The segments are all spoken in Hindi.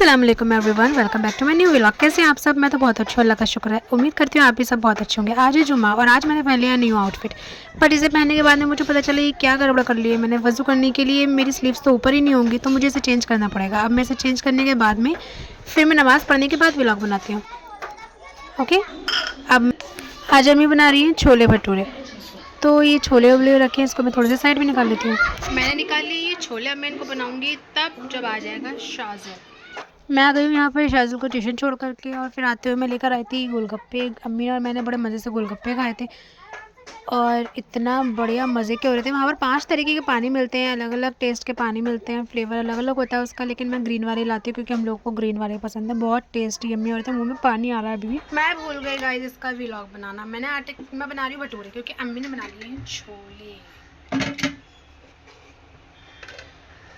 अस्सलाम वालेकुम everyone, welcome back to my new vlog. कैसे हैं आप सब? मैं तो बहुत अच्छा, अल्लाह का शुक्र है। उम्मीद करती हूँ आप भी सब बहुत अच्छे होंगे। आज है जुम्मा और आज मैंने पहन लिया न्यू आउटफिट, बट इसे पहनने के बाद में मुझे पता चला ये क्या गड़बड़ कर ली है मैंने। वज़ू करने के लिए मेरी स्लीव्स तो ऊपर ही नहीं होंगी, तो मुझे इसे चेंज करना पड़ेगा। अब मैं इसे चेंज करने के बाद में फिर मैं नमाज़ पढ़ने के बाद व्लॉग बनाती हूँ। ओके, अब आज अम्मी बना रही हैं छोले भटूरे। तो ये छोले उबले रखे हैं, इसको मैं थोड़े से साइड में निकाल लेती हूँ। मैंने निकाल लिए ये छोले, अब मैं इनको बनाऊंगी तब जब आ जाएगा शाज़िल। मैं आ गई हूँ यहाँ पर शाज़िल को ट्यूशन छोड़ करके, और फिर आते हुए मैं लेकर आई थी गोलगप्पे। अम्मी और मैंने बड़े मज़े से गोलगप्पे खाए थे और इतना बढ़िया मज़े के हो रहे थे। वहाँ पर 5 तरीके के पानी मिलते हैं, अलग अलग टेस्ट के पानी मिलते हैं, फ्लेवर अलग अलग होता है उसका, लेकिन मैं ग्रीन वाले लाती हूँ क्योंकि हम लोग को ग्रीन वाले पसंद है। बहुत टेस्टी यम्मी हो रहे थे, मुँह में पानी आ रहा है अभी भी। मैं भूल गई गाइस इसका व्लॉग बनाना। मैं बना रही हूँ भटूरे क्योंकि अम्मी ने बना लिए हैं छोले।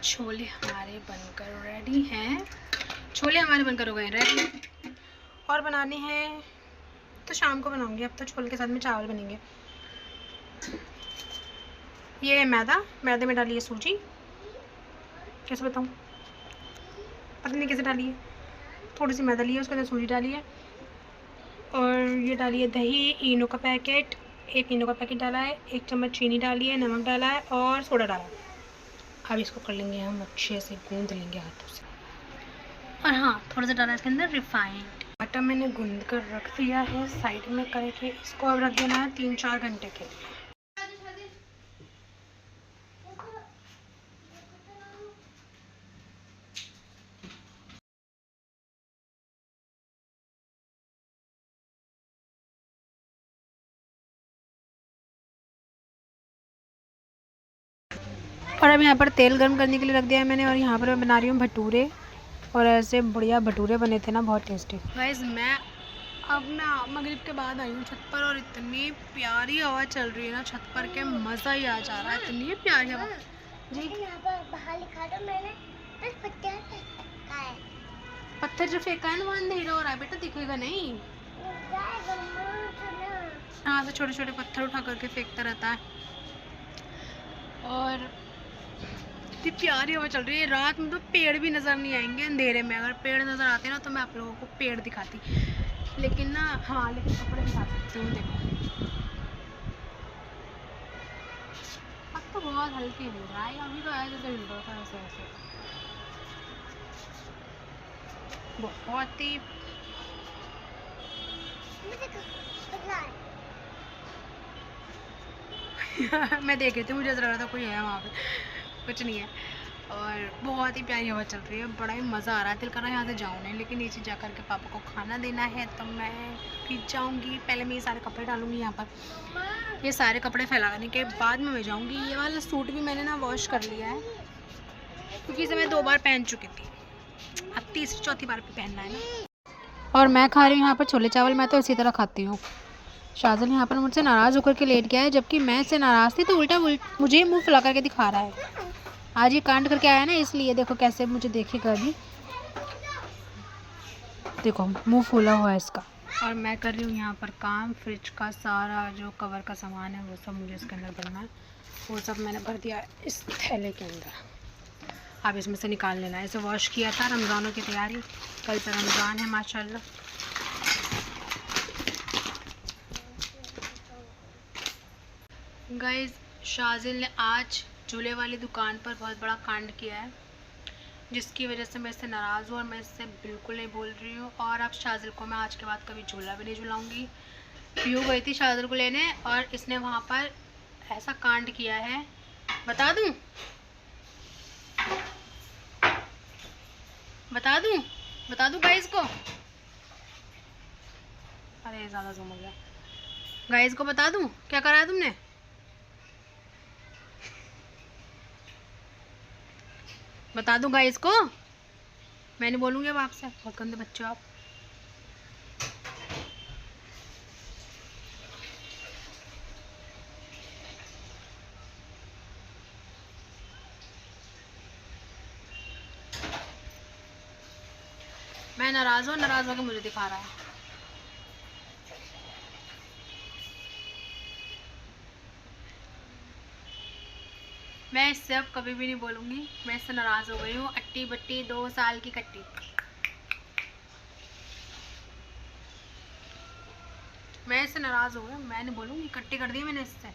छोले हमारे बनकर रेडी हैं। छोले हमारे बनकर हो गए रेडी, और बनाने हैं तो शाम को बनाऊंगी। अब तो छोले के साथ में चावल बनेंगे। ये है मैदा, मैदे में डाली है सूजी। कैसे बताऊँ, पता नहीं कैसे डाली है। थोड़ी सी मैदा ली है, उसके अंदर सूजी डाली है, और ये डाली है दही, इनो का पैकेट, एक इनो का पैकेट डाला है, 1 चम्मच चीनी डाली है, नमक डाला है और सोडा डाला है। अब इसको कर लेंगे हम अच्छे से, गूंद लेंगे हाथों से। और हाँ, थोड़ा सा डाला इसके अंदर रिफाइंड। आटा मैंने गूंद कर रख दिया है साइड में करके। इसको अब रख देना है 3-4 घंटे के लिए। और अब यहाँ पर तेल गर्म करने के लिए रख दिया है मैंने, और यहाँ पर मैं बना रही हूँ भटूरे। और ऐसे बढ़िया भटूरे बने थे ना, बहुत टेस्टी। गाइस मैं मगरिब के बाद आई हूँ छत पर, और इतनी प्यारी हवा चल रही है ना छत पर के, मज़ा ही आ जा रहा है। इतनी प्यारी हवा जी। यहाँ पर बाहर लिखा था मैंने, पत्थर जो फेंका है ना, वहाँ अंधेरा हो रहा है बेटा, दिखेगा नहीं। हाँ, तो छोटे छोटे पत्थर उठा करके फेंकता रहता है। और इतनी प्यारी हवा चल रही है। रात में तो पेड़ भी नज़र नहीं आएंगे अंधेरे में। अगर पेड़ नज़र आते ना तो मैं आप लोगों को पेड़ दिखाती, लेकिन ना हाँ, लेकिन कपड़े दिखा सकती हूँ। देखो अब तो बहुत हल्के हिल रहा है, अभी तो आया जैसे हिल रहा था ऐसे ऐसे, बहुत ही। मैं देख रही थी, मुझे ऐसा लग रहा था कोई है वहाँ पे, कुछ नहीं है। और बहुत ही प्यारी हवा चल रही है, बड़ा ही मज़ा आ रहा है। दिल कर रहा है यहाँ से जाऊँ नहीं, लेकिन नीचे जा कर के पापा को खाना देना है तो मैं भी जाऊँगी। पहले मैं ये सारे कपड़े डालूँगी यहाँ पर, ये सारे कपड़े फैलाने के बाद में मैं जाऊँगी। ये वाला सूट भी मैंने ना वॉश कर लिया है क्योंकि इसे मैं 2 बार पहन चुकी थी, अब तीसरी चौथी बार भी पहनना है ना। और मैं खा रही हूँ यहाँ पर छोले चावल। मैं तो इसी तरह खाती हूँ। शाज़िल यहाँ पर मुझसे नाराज़ होकर के लेट गया है, जबकि मैं इससे नाराज़ थी तो उल्टा मुझे मुंह फुला करके दिखा रहा है। आज ये कांड करके आया ना, इसलिए देखो कैसे मुझे देखेगा अभी। देखो मुंह फूला हुआ है इसका। और मैं कर रही हूँ यहाँ पर काम। फ्रिज का सारा जो कवर का सामान है वो सब मुझे इसके अंदर भरना है। वो सब मैंने भर दिया है इस थैले के अंदर। अब इसमें से निकाल लेना है। इसे वॉश किया था रमज़ानों की तैयारी, कल से रमज़ान है माशाल्लाह। गाइस, शाज़िल ने आज झूले वाली दुकान पर बहुत बड़ा कांड किया है, जिसकी वजह से मैं इससे नाराज़ हूँ और मैं इससे बिल्कुल नहीं बोल रही हूँ। और अब शाज़िल को मैं आज के बाद कभी झूला भी नहीं झुलाऊँगी। पीयू गई थी शाज़िल को लेने और इसने वहाँ पर ऐसा कांड किया है, बता दूँ बता दूँ बता दूँ गाइस को। अरे ज़्यादा जूम हो गया। गाइस को बता दूँ क्या करा है तुमने? बता दूँ गाइस को? मैं नहीं बोलूँगी अब आपसे, बहुत गंदे बच्चे हो आप। मैं नाराज़ हूँ, नाराज़ होकर मुझे दिखा रहा है। मैं इससे अब कभी भी नहीं बोलूँगी। मैं इससे नाराज़ हो गई हूँ। अट्टी बट्टी 2 साल की कट्टी। मैं इससे नाराज हो गया, मैं नहीं बोलूँगी, इकट्ठी कर दी मैंने इससे।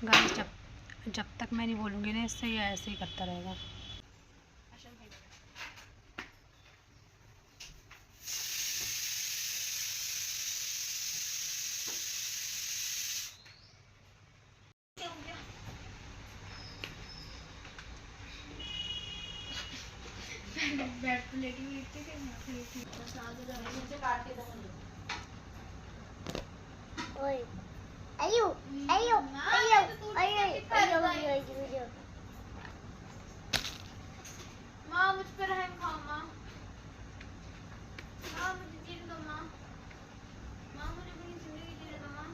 गाइस जब तक मैं नहीं बोलूँगी ना इससे, ये ऐसे ही करता रहेगा। बेड पे लेटी हुई थी कि मैं लेटी बस आगे से काट के दो। ओए अयो अयो अयो अयो अयो अयो माँ मुझ पे रहम खाओ माँ। माँ मुझे जीने दो माँ। माँ मुझे अपनी जिंदगी जीने दो माँ।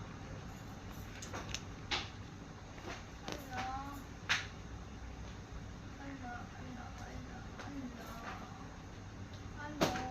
अल्लाह अल्लाह अल्लाह अल्लाह अल्लाह अल्लाह।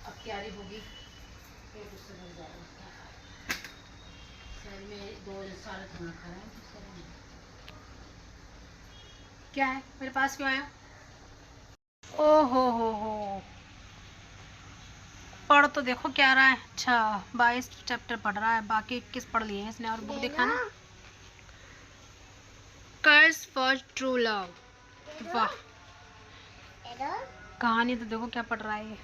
अब क्यारी होगी, पेट उससे भर जाएगा। शरीर में 2 साल खाना खा रहा है। क्या है मेरे पास क्यों आया? ओ हो पढ़ तो देखो क्या रहा है। अच्छा 22 चैप्टर पढ़ रहा है, बाकी 21 पढ़ लिए हैं इसने। और बुक दिखाना। कर्स फॉर ट्रू लव। वाह कहानी तो देखो क्या पढ़ रहा है ये।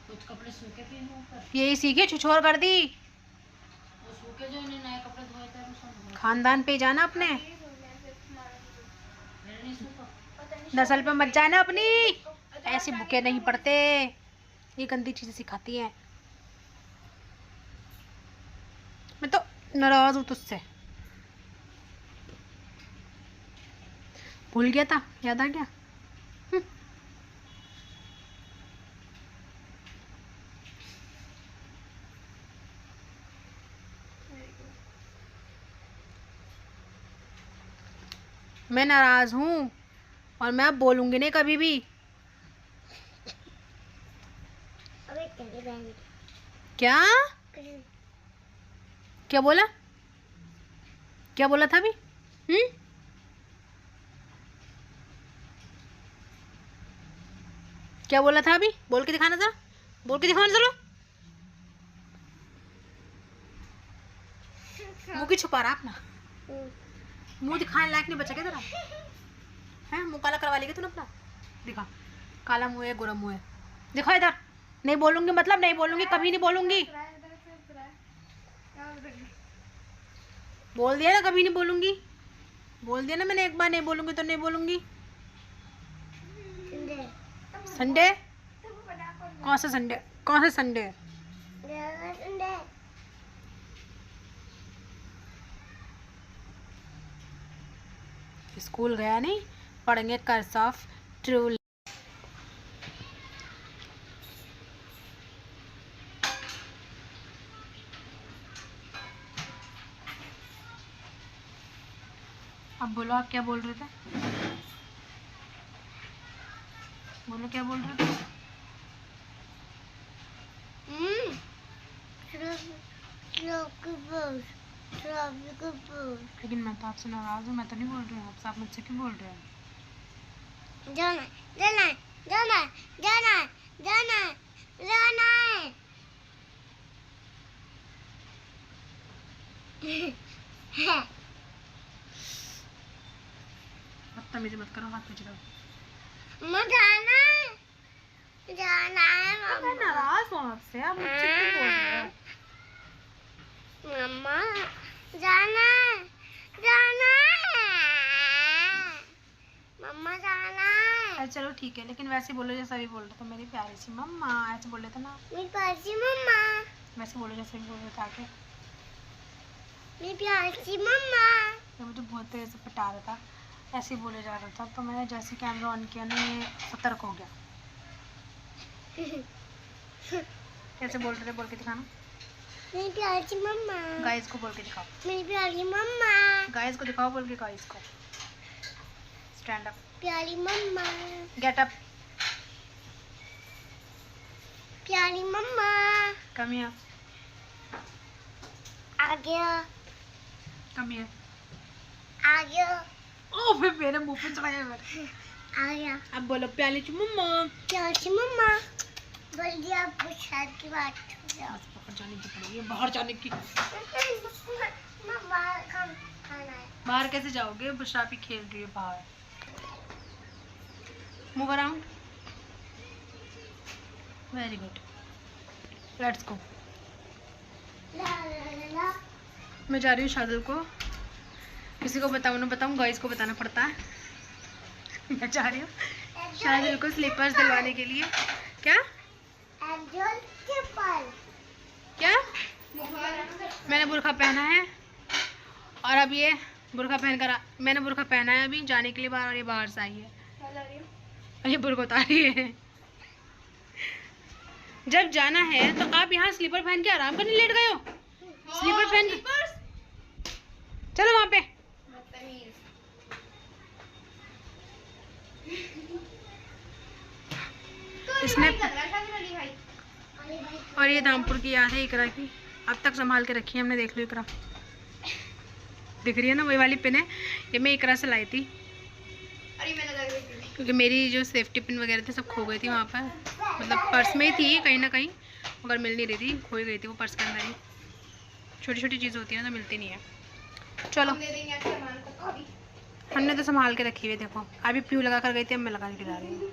कुछ कपड़े सूखे थे ऊपर, यही सीखे छुछोर कर दी। वो सूखे जो इन्हें नए कपड़े धोए थे खानदान पे जाना अपने। नस्ल पे मत जाना अपनी, ऐसी बुके नहीं पढ़ते, ये गंदी चीजें सिखाती हैं। मैं तो नाराज हूँ तुझसे। भूल गया था, याद आ गया। मैं नाराज हूँ और मैं अब बोलूंगी नहीं कभी भी। क्या क्या बोला? क्या बोला था अभी? क्या बोला था अभी? बोल के दिखाना जरा, बोल के दिखाना जरा। मुंह की छुपा रहा अपना, मुंह दिखाने लायक नहीं बचा क्या तेरा? है मुंह काला करवा लेगी तूने अपना? दिखा, काला मुंह है गोरा मुंह है, दिखा इधर। नहीं बोलूंगी मतलब नहीं बोलूंगी, कभी नहीं बोलूंगी। बोल दिया ना कभी नहीं बोलूंगी, बोल दिया ना मैंने, एक बार नहीं बोलूंगी तो नहीं बोलूंगी। संडे? कौन सा संडे? कौन सा संडे? स्कूल गया नहीं, पढ़ेंगे कर्स ऑफ ट्रू। अब बोलो आप क्या बोल रहे थे? बोलो क्या बोल रहे थे? लेकिन मैं तो आपसे नाराज हूँ, मैं तो नहीं बोल रही हूँ आपसे। आप मुझसे क्यों बोल रहे हो? जाना जाना जाना जाना जाना जाना है। बदतमीजी मत करो, हाथ पीछे करो। जाना जाना है तो मैं नाराज हूँ आपसे, आप मुझसे क्यों बोल रहे हो? मम्मा जाना जाना मम्मा जाना है। चलो ठीक है, लेकिन वैसे बोलो जैसा भी बोल रहे तो मेरी प्यारी सी मम्मा, ऐसे बोल रहे थे ना। मेरी प्यारी सी मम्मा, वैसे बोलो जैसे भी बोल रहे थे आके। मेरी प्यारी सी मम्मा। ये मुझे बहुत तेज से पटा रहा था, ऐसे ही बोले जा रहा था, तो मैंने जैसे कैमरा ऑन किया ना ये सतर्क हो गया। कैसे बोल रहे थे, बोल के दिखाना। मेरी प्यारी सी मम्मा। गाइस को बोल के दिखाओ। मेरी प्यारी मम्मा। गाइस को दिखाओ बोल के, गाइस को। Stand up. प्यारी मम्मा। Get up. प्यारी मम्मा। Come here. आ गया। Come here. आ गया। ओ फिर मेरे मुंह पे चढ़ाया मेरे। आ गया। अब बोलो प्याली ची मम्मा। प्यारी सी मम्मा। बोल दिया आपको शायद की बात। बस बाहर जाने की पड़ेगी, बाहर जाने की। मम्मा खाना है। बाहर कैसे जाओगे, बुशापी खेल रही है बाहर। Move around. Very good, let's go. ला ला ला। मैं जा रही हूँ शादुल को, किसी को बताऊँ ना बताऊँ, गाइस को बताना पड़ता है। मैं जा रही हूँ शादुल को स्लीपर्स दिलवाने के लिए। क्या क्या? मैंने बुर्खा पहना है और अब ये बुर्खा पहन कर मैंने बुर्खा पहना है अभी जाने के लिए बाहर, और ये बाहर से आई है और ये बुर्खा उतारी है। जब जाना है तो आप यहाँ स्लीपर पहन के आराम करने लेट गए हो। स्लीपर पहन चलो वहाँ पे। इसने और ये धामपुर की याद है इकरा की, अब तक संभाल के रखी है हमने। देख लो इकरा, दिख रही है ना, वही वाली पिन है, ये मैं इकरा से लाई थी। अरे मैं लगा रही थी क्योंकि मेरी जो सेफ्टी पिन वगैरह थी सब खो गई थी वहाँ पर, मतलब पर्स में ही थी कहीं ना कहीं, मगर मिल नहीं रही थी, खो ही गई थी वो पर्स के अंदर ही। छोटी छोटी चीज़ होती है ना तो मिलती नहीं है। चलो हमने तो संभाल के रखी हुई, देखो अभी प्यू लगा कर गई थी, अब मैं लगा के जा रही हूँ।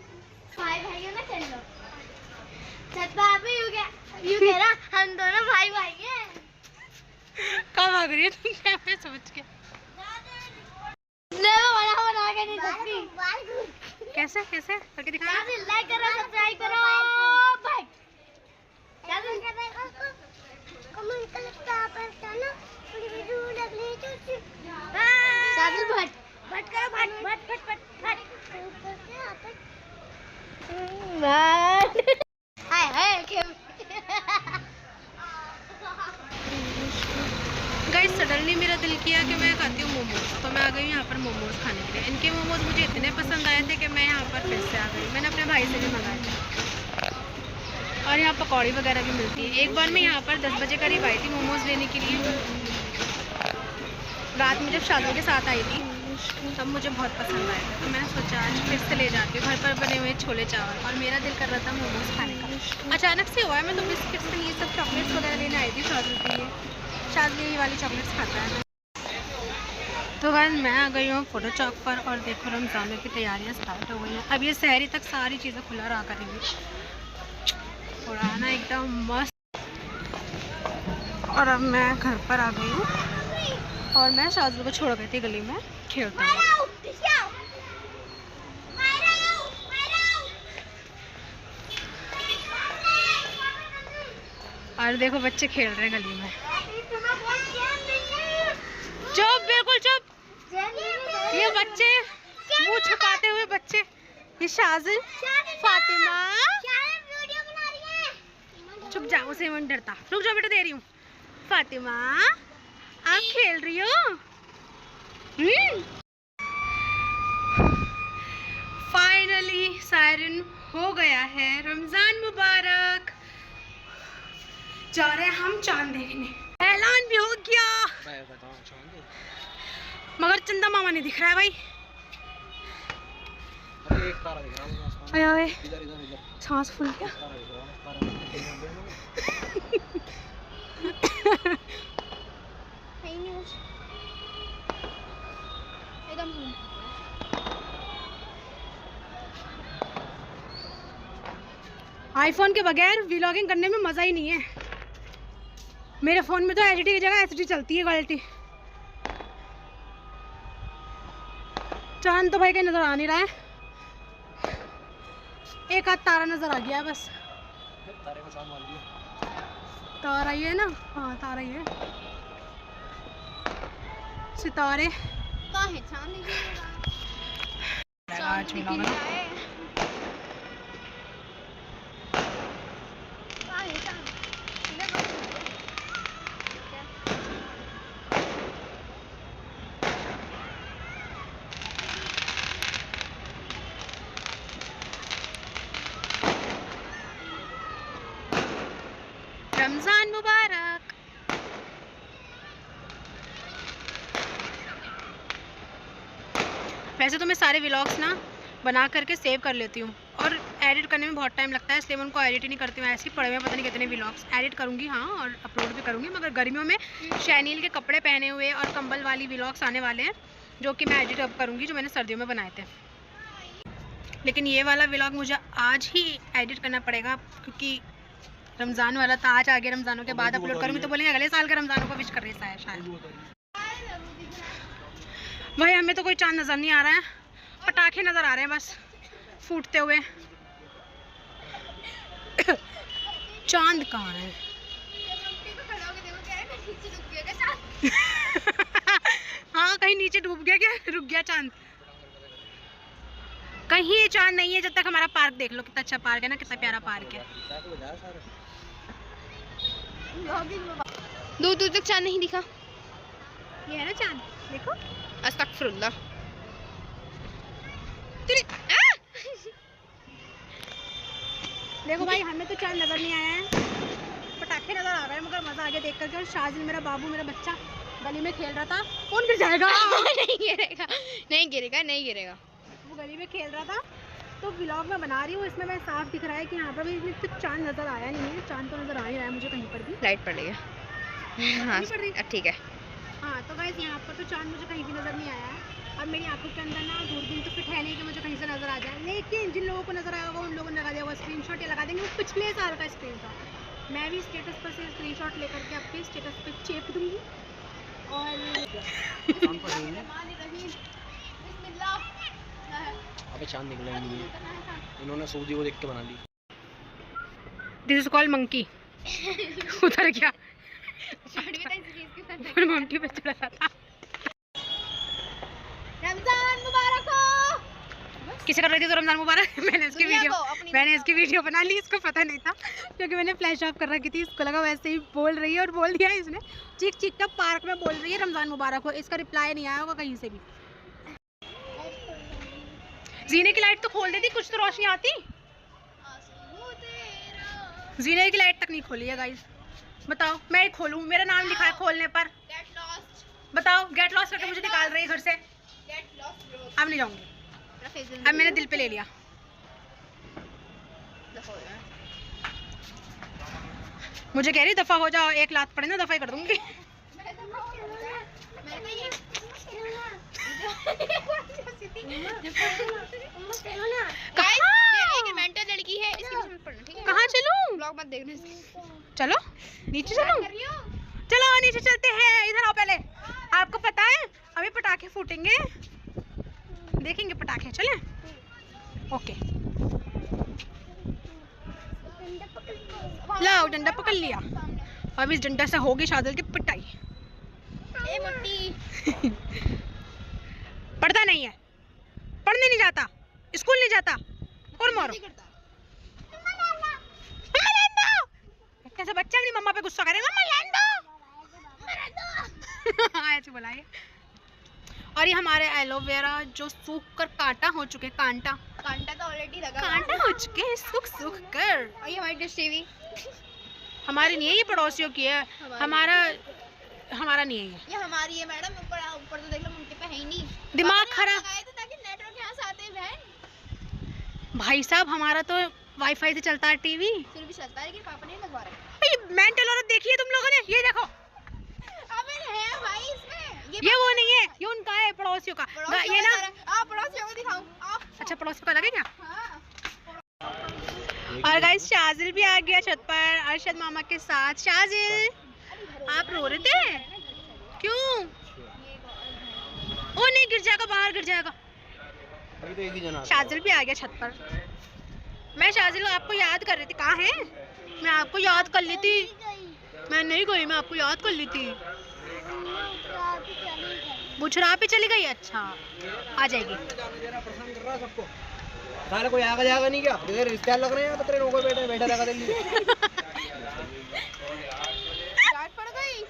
भाई भाई ना चल लो। यू कह रहा हम दोनों भाई भाई हैं। कब आ गई है तुम कैमरे समझ के? बना के नहीं सकती। कैसे कैसे करके दिखा। लाइक करो, सब्सक्राइब करो भाई। कमेंट कर ना पूरी वीडियो लगनी चाहिए। साजिल भट भट करो, भट भट भट भट भट हाय हाय गाइस सडनली मेरा दिल किया कि मैं खाती हूँ मोमोज, तो मैं आ गई यहाँ पर मोमोज खाने के लिए। इनके मोमोज मुझे इतने पसंद आए थे कि मैं यहाँ पर फिर से आ गई। मैंने अपने भाई से भी मंगाए थे और यहाँ पकौड़ी वगैरह भी मिलती है। एक बार मैं यहाँ पर 10 बजे करीब आई थी मोमोज लेने के लिए, रात में जब शादी के साथ आई थी, तब मुझे बहुत पसंद आया था, तो मैंने सोचा आज फिर से ले जाती हूँ। घर पर बने हुए छोले चावल, और मेरा दिल कर रहा था मोमोज खाने का। अचानक से हुआ है, मैं तो बिस्किट्स ये सब चॉकलेट्स वगैरह लेने आई थी शादी के लिए। शादी ये वाली चॉकलेट्स खाता है। तो गाइस मैं आ गई हूँ फोटो चौक पर, और देखो रमज़ान की तैयारियाँ स्टार्ट हो गई हैं। अब ये सहरी तक सारी चीज़ें खुला रहा करेंगी, थोड़ा ना एकदम मस्त। और अब मैं घर पर आ गई हूँ और मैं शादी को छोड़ गई थी गली में खेलते हुए। और देखो बच्चे खेल रहे हैं गली में। चुप, बिल्कुल चुप। ये बच्चे मुंह छुपाते हुए बच्चे, ये शाजिल, फातिमा, चुप जाओ, उसे मन डरता। रुक जाओ बेटा, दे रही हूँ। फातिमा आप खेल रही हो? फाइनली सायरन हो गया है। रमजान मुबारक। जा रहे हैं हम चांद देखने, ऐलान भी हो गया, मगर चंदा मामा नहीं दिख रहा है भाई। एक तारा दिख रहा है आसमान में। आए इधर इधर इधर सांस फूल गया। तारा दिख रहा है, तारा एकदम आईफोन के बगैर व्लॉगिंग करने में मज़ा ही नहीं है। मेरे फ़ोन में तो एचडी की जगह एचडी चलती है क्वालिटी। चांद तो भाई कहीं नज़र आ नहीं रहा है, एक आध तारा नज़र आ गया बस। तारे को चांद मार दिया। तारा ही है ना, हाँ तारा ही है। सितारे कहाँ है चांद आज मिला ना। रमजान मुबारक। वैसे तो मैं सारे व्लॉग्स ना बना करके सेव कर लेती हूँ और एडिट करने में बहुत टाइम लगता है, इसलिए मैं उनको एडिट ही नहीं करती हूँ। ऐसे ही पड़े हुए पता नहीं कितने व्लॉग्स एडिट करूँगी हाँ, और अपलोड भी करूँगी। मगर गर्मियों में शैनील के कपड़े पहने हुए और कंबल वाली व्लॉग्स आने वाले हैं जो कि मैं एडिट अब करूँगी, जो मैंने सर्दियों में बनाए थे। लेकिन ये वाला व्लॉग मुझे आज ही एडिट करना पड़ेगा क्योंकि रमज़ान वाला था। आज आगे रमज़ानों के बाद अपलोड करूँगी तो बोलेंगे अगले साल के रमज़ानों को विश कर रही है शायद। भाई हमें तो कोई चांद नज़र नहीं आ रहा है, पटाखे नज़र आ रहे हैं बस फूटते हुए। चांद कहाँ है? हाँ कहीं नीचे डूब गया क्या? रुक गया चांद? कहीं ये चांद नहीं है जब तक हमारा पार्क देख लो। कितना अच्छा पार्क है ना, कितना प्यारा पार्क है। दूर दूर तक चांद नहीं दिखा। ये है ना चांद, देखो। अस्तगफिरुल्लाह। देखो भाई हमें तो चांद नज़र नहीं आया है, पटाखे नज़र आ रहे हैं मगर मज़ा आ गया देख करके। और शाजिल मेरा बाबू, मेरा बच्चा गली में खेल रहा था। कौन गिर जाएगा? नहीं गिरेगा, नहीं गिरेगा, नहीं गिरेगा। वो गली में खेल रहा था तो व्लॉग में बना रही हूँ, इसमें मैं साफ दिख रहा है कि यहाँ पर भी तो चांद नज़र आया नहीं है। चांद तो नज़र आ ही रहा है मुझे कहीं पर भी। लाइट पड़ रही है। हाँ पड़ रही ठीक है। हाँ तो गाइस यहाँ पर तो चांद मुझे कहीं भी नज़र नहीं आया है। अब मेरी आंखों के अंदर ना दूरबीन तो फिट है नहीं कि मुझे कहीं से नज़र आ जाए। लेकिन जिन लोगों को नज़र आया होगा उन लोगों ने लगा दिया होगा स्क्रीनशॉट, या लगा देंगे वो पिछले साल का स्क्रीनशॉट। मैं भी स्टेटस पर से स्क्रीनशॉट लेकर के आपके स्टेटस पे चेप दूँगी। और अबे चांद निकला नहीं है, इन्होंने सूजी को देख के बना ली। This is called monkey. उधर क्या मम्मी पे चढ़ा था। रमजान मुबारक हो। किसे कर रही थी तो रमजान मुबारक। मैंने इसकी वीडियो बना ली, इसको पता नहीं था क्योंकि मैंने फ्लैश ऑफ कर रखी थी। इसको लगा वैसे ही बोल रही है और बोल दिया इसने। चीख चीख कर पार्क में बोल रही है रमजान मुबारक हो। इसका रिप्लाई नहीं आया होगा कहीं से भी। जीने की लाइट तो खोल देती, कुछ तो रोशनी आती। जीने की लाइट तक नहीं खोली है गाइस। बताओ मैं ही खोलूं? मेरा नाम लिखा है खोलने पर। बताओ गेट लॉस्ट करके मुझे निकाल रही है घर से। अब नहीं जाऊंगी, अब मैंने दिल पे ले लिया। मुझे कह रही दफा हो जाओ, एक लात पड़े ना दफा ही कर दूंगी। लड़की है, इसके पीछे मत पड़ना, ठीक है? कहाँ चलूं? ब्लॉग मत देखना इसके। चलो नीचे चलो, चलो नीचे चलते हैं। इधर आओ पहले। आपको पता है अभी पटाखे फूटेंगे, देखेंगे पटाखे। चले ओके। लाओ डंडा पकड़ लिया। अब इस डंडा से होगी शादिल की पिटाई। ए मुट्ठी पढ़ता नहीं है, पढ़ने नहीं जाता, स्कूल नहीं जाता और मारो। कैसे बच्चा अपनी मम्मा पे गुस्सा करेगा? ऐसे बुलाए। और ये हमारे एलोवेरा जो सूख कर कांटा हो चुके, कांटा तो ऑलरेडी लगा, कांटा हो चुके हैं सूख कर। और ये हमारी डिश टीवी हमारी नहीं है, ये पड़ोसियों की है। हमारा नहीं है ये हमारी है मैडम। ऊपर तो देख लो, मुंटे पे है ही नहीं। दिमाग खराब ताकि नेटवर्क यहाँ से आते बहन। भाई साहब हमारा तो वाईफाई से चलता है टीवी, फिर भी चलता है, लेकिन पापा नहीं लगवा रहे। मेंटल औरत देखी है तुम लोगों ने? ये देखो, अबे है भाई इसमें, ये वो नहीं है, ये उनका है पड़ोसियों का। ये ना पड़ोसियों को दिखाऊं। अच्छा पड़ोसियों का लगे क्या? हाँ। और गाइस शाजिल भी आ गया छत पर अरशद मामा के साथ। शाजिल आप रो रहे थे क्यों? ओ नहीं गिर जाएगा, बाहर गिर जाएगा। शाजिल भी आ गया छत पर। मैं शाजिल आपको याद कर रही थी। कहाँ है? मैं आपको याद कर ली थी। मैं नहीं गई, मैं आपको याद कर ली थी। बुछरा पे चली गई, अच्छा आ जाएगी। साले कोई आगे जाएगा नहीं क्या? इधर रिश्तेदार लग रहे हैं, तेरे रोको बैठा लगा दिल्ली। डांट पड़ गई।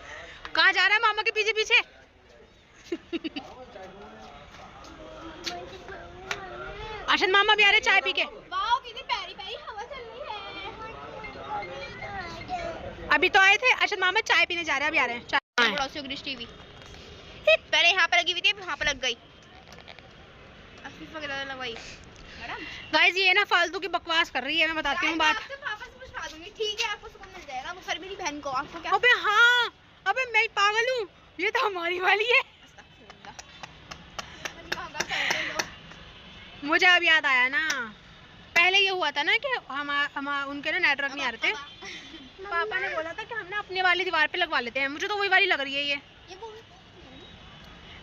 कहाँ जा रहा है मामा के पीछे पीछे? अर्शद मामा भी आ रहे चाय पी के। वाओ कितनी प्यारी प्यारी हवा चल रही है। अभी तो आए थे, अर्शद मामा चाय पीने जा रहे हैं, अभी आ रहे हैं चाय। पड़ोसियों की डिश टीवी पहले यहाँ पे लगी हुई थी, वहाँ पे लग गई। लगवाई। गाइस ये ना फालतू की बकवास कर रही है, मैं बताती हूँ बात। आपसे पापा से पूछवा दूंगी, ठीक है? आपको सुकून मिल जाएगा। वो फिर मेरी बहन को, आपको क्या? अबे हाँ, अबे मैं पागल हूँ, ये तो हमारी वाली है। मुझे अब याद आया ना, पहले ये हुआ था ना कि हम उनके ना नेटवर्क नहीं आ रहे थे। पापा ने बोला था कि हम ना अपने वाली दीवार पे लगवा लेते हैं। मुझे तो वही वाली लग रही है ये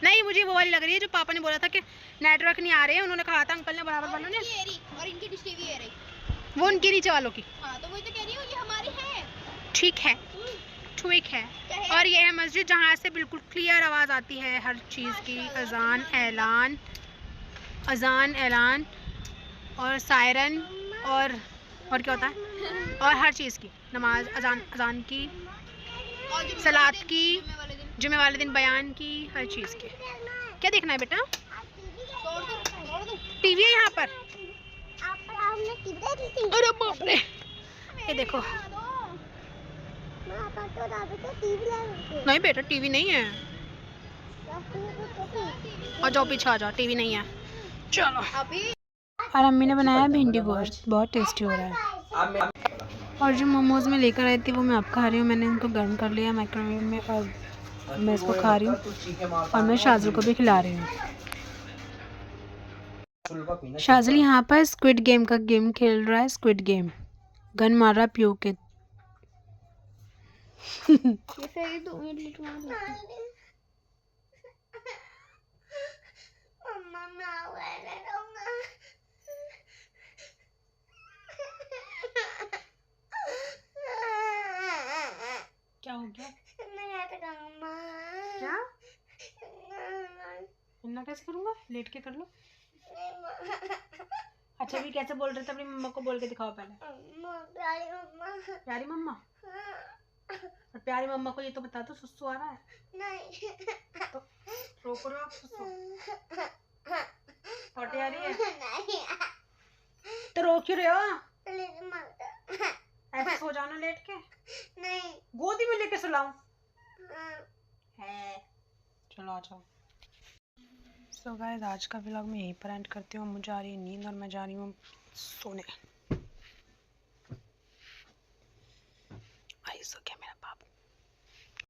नहीं, मुझे वो वाली लग रही है जो पापा ने बोला था कि नेटवर्क नहीं आ रहे हैं। उन्होंने कहा था अंकल ने बराबर वालों ने, और इनकी डिश टीवी है रही। वो उनके नीचे वालों की। हाँ तो वही तो कह रही हूँ, ये हमारी है। ठीक है, ठीक है। और ये है मस्जिद जहाँ से बिल्कुल क्लियर आवाज़ आती है हर चीज़ की, अजान ऐलान और सायरन और क्या होता है, और हर चीज़ की नमाज, अजान की, सलात की, जुमे वाले दिन बयान की, हर चीज़ की। क्या देखना है बेटा? टीवी है यहाँ पर। अरे बाप रे, ये देखो। नहीं बेटा टीवी नहीं है, और जाओ पीछे आ जाओ, टीवी नहीं है। चलो अभी और अम्मी ने बनाया भिंडी गोश्त, बहुत टेस्टी हो रहा है। और जो मोमोज में लेकर आई थी वो मैं अब खा रही हूँ। मैंने इनको गर्म कर लिया माइक्रोवेव में और मैं इसको खा रही हूँ, और मैं शाज़िल को भी खिला रही हूँ। शाज़िल यहाँ पर स्क्विड गेम का गेम खेल रहा है। स्क्विड गेम, गन मार रहा प्यू के। क्या हो गया? क्या इन्ना कैसे करूँगा? लेट के कर लो। अच्छा भी कैसे बोल रहे थे? अपनी मम्मा को बोल के दिखाओ पहले। प्यारी मम्मा। और प्यारी मम्मा को ये तो बता दो सुसु आ रहा है। नहीं तो रोको आप सुसु। पॉटी आ रही है? नहीं तो रोक क्यों रहे हो? ऐसे नहीं सो जाना लेट के। नहीं गोदी में लेके सुलाऊं? है चलो आ जाओ। सो गाइस आज का व्लॉग मैं यहीं पर एंड करती हूँ। मुझे आ रही है नींद और मैं जा रही हूँ सोने।